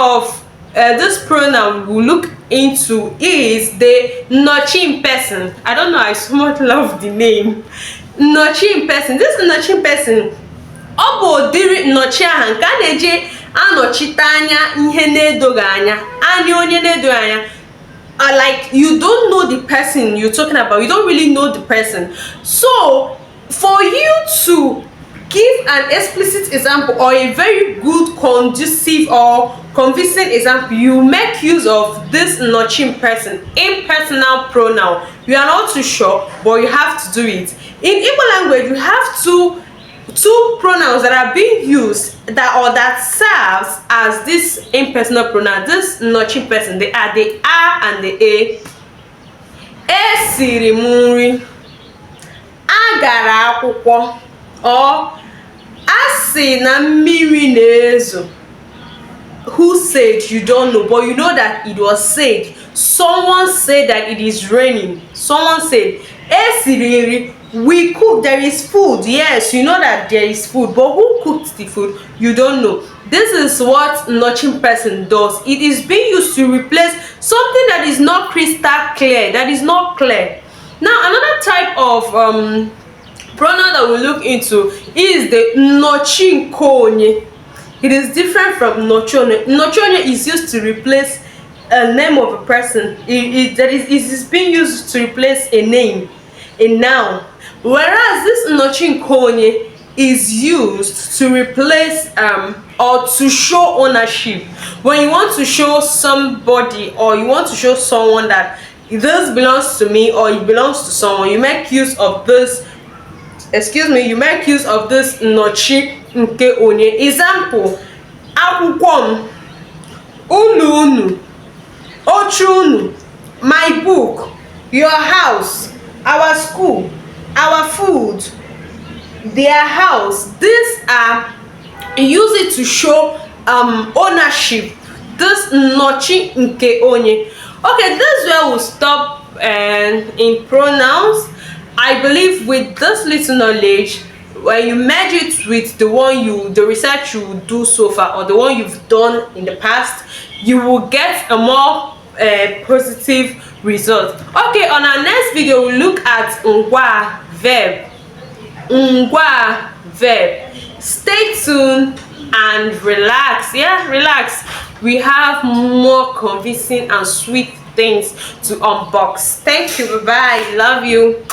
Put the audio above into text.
of this pronoun we'll look into is the Nnochi person. I don't know, I so much love the name. Nnochi person. This Nnochi person, ọ bụ ụdịrị Nnochiahaa nke a na-eji anọchite anya ihe na-edoghị anya, anya onye na-edoghị anya. Like you don't know the person you're talking about, you don't really know the person. So for you to give an explicit example or a very good, conducive or convincing example, you make use of this Nnochi person, impersonal pronoun. You are not too sure, but you have to do it. In Igbo language, you have two pronouns that are being used that serves as this impersonal pronoun, this Nnochi person. They are the a and the e. Esiri m nri, agara akwụkwọ, or asị na mmiri na-ezo. Who said? You don't know, but you know that it was said. Someone said that it is raining. Someone said, esiri nri, we cook, there is food. Yes, you know that there is food, but who cooked the food? You don't know. This is what Nnochi person does. It is being used to replace something that is not crystal clear, that is not clear. Now another type of pronoun that we'll look into is the Nnochi Nkonye. It is different from Nnochi. Nnochi is used to replace a name of a person. It is being used to replace a name, a noun. Whereas this Nnochi Nkonye is used to replace or to show ownership. When you want to show somebody or you want to show someone that this belongs to me or it belongs to someone, you make use of this, you make use of this Nnochi Nkonye. Example: akwụkwọ m, unu unu, oche unu, my book, your house, our school, our food, their house. These are use it to show ownership. This Nnochi Nkonye. Okay, this is where we'll stop in pronouns. I believe with this little knowledge, when you merge it with the research you do so far or the one you've done in the past, you will get a more positive result. Okay, on our next video we'll look at ngwa verb. Ngwa verb. Stay tuned and relax. Yeah, relax. We have more convincing and sweet things to unbox. Thank you. Bye bye. Love you.